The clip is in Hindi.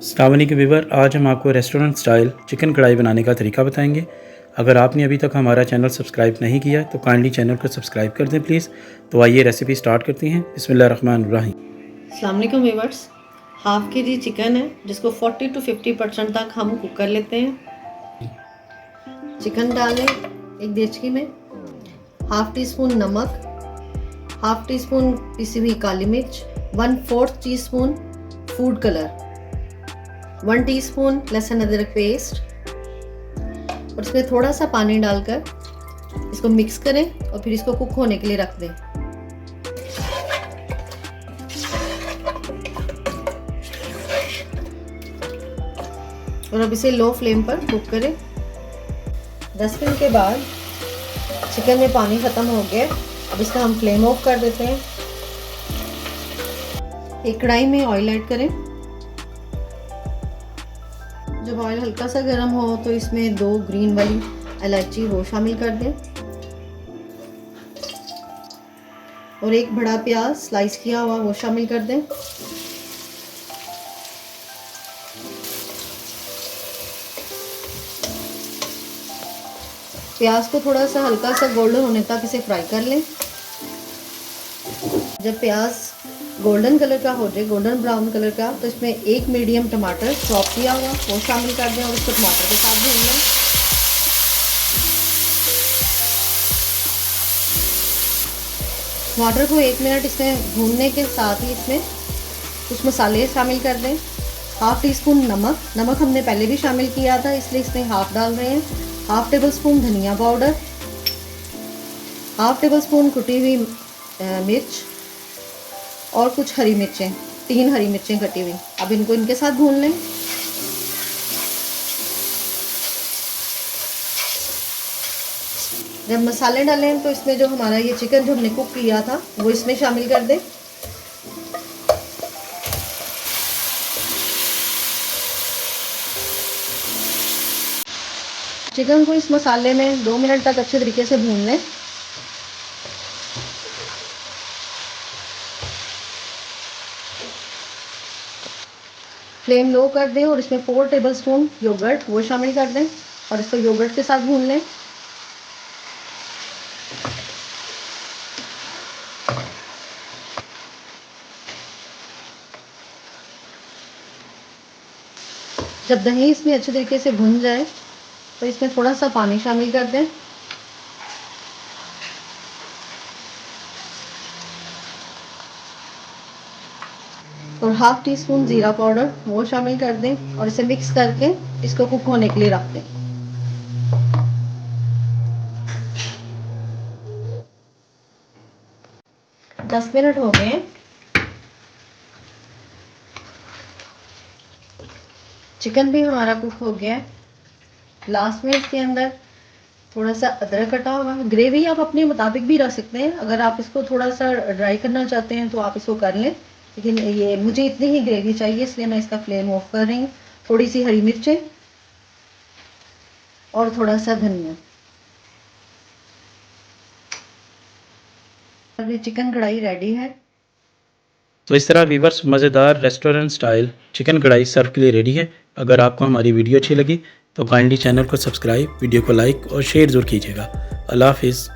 अस्सलाम वालेकुम व्यूअर, आज हम आपको रेस्टोरेंट स्टाइल चिकन कढ़ाई बनाने का तरीका बताएंगे। अगर आपने अभी तक हमारा चैनल सब्सक्राइब नहीं किया तो काइंडली चैनल को सब्सक्राइब कर दें प्लीज़। तो आइए रेसिपी स्टार्ट करते हैं। बिस्मिल्लाहिर्रहमानिर्रहीम। अस्सलाम वालेकुम व्यूअर्स, हाफ़ के जी चिकन है जिसको 40 to 50% तक हम कुक कर लेते हैं। चिकन डालें एक देचकी में, हाफ़ टी स्पून नमक, हाफ़ टी स्पून पिसी हुई काली मिर्च, 1/4 टीस्पून फूड कलर, 1 टीस्पून लहसुन अदरक पेस्ट और इसमें थोड़ा सा पानी डालकर इसको मिक्स करें और फिर इसको कुक होने के लिए रख दें। और अब इसे लो फ्लेम पर कुक करें। 10 मिनट के बाद चिकन में पानी ख़त्म हो गया। अब इसका हम फ्लेम ऑफ कर देते हैं। एक कढ़ाई में ऑयल ऐड करें। जब ऑयल हल्का सा गर्म हो तो इसमें 2 ग्रीन वाली इलायची वो शामिल कर दें और एक बड़ा प्याज स्लाइस किया हुआ वो शामिल कर दें। प्याज को थोड़ा सा हल्का सा गोल्डन होने तक इसे फ्राई कर लें। जब प्याज गोल्डन कलर का हो जाए, गोल्डन ब्राउन कलर का, तो इसमें एक मीडियम टमाटर चॉप किया हुआ वो शामिल कर दें और इसको टमाटर के साथ भून लें। टमाटर को 1 मिनट इसमें भूनने के साथ ही इसमें कुछ मसाले शामिल कर दें। हाफ़ टी स्पून नमक हमने पहले भी शामिल किया था इसलिए इसमें हाफ़ डाल रहे हैं। हाफ़ टेबल स्पून धनिया पाउडर, हाफ़ टेबल स्पून कुटी हुई मिर्च और कुछ हरी मिर्चें, 3 हरी मिर्चें कटी हुई। अब इनको इनके साथ भून लें। जब मसाले डालें तो इसमें जो हमारा ये चिकन जो हमने कुक किया था वो इसमें शामिल कर दें। चिकन को इस मसाले में 2 मिनट तक अच्छे तरीके से भून लें। फ्लेम लो कर दें और इसमें 4 टेबल स्पून योगर्ट वो शामिल कर दें और इसको योगर्ट के साथ भून लें। जब दही इसमें अच्छे तरीके से भुन जाए तो इसमें थोड़ा सा पानी शामिल कर दें और हाफ़ टी स्पून ज़ीरा पाउडर वो शामिल कर दें और इसे मिक्स करके इसको कुक होने के लिए रख दें। दस मिनट हो गए। चिकन भी हमारा कुक हो गया है। लास्ट में इसके अंदर थोड़ा सा अदरक कटा हुआ, ग्रेवी आप अपने मुताबिक भी रख सकते हैं। अगर आप इसको थोड़ा सा ड्राई करना चाहते हैं तो आप इसको कर लें, लेकिन ये मुझे इतनी ही ग्रेवी चाहिए इसलिए मैं इसका फ्लेम ऑफ कर रही हूँ। थोड़ी सी हरी मिर्चें और थोड़ा सा धनिया। अब ये चिकन कढ़ाई रेडी है। तो इस तरह व्यूअर्स मज़ेदार रेस्टोरेंट स्टाइल चिकन कढ़ाई सर्व के लिए रेडी है। अगर आपको हमारी वीडियो अच्छी लगी तो काइंडली चैनल को सब्सक्राइब, वीडियो को लाइक और शेयर ज़रूर कीजिएगा। अल्लाह हाफिज़।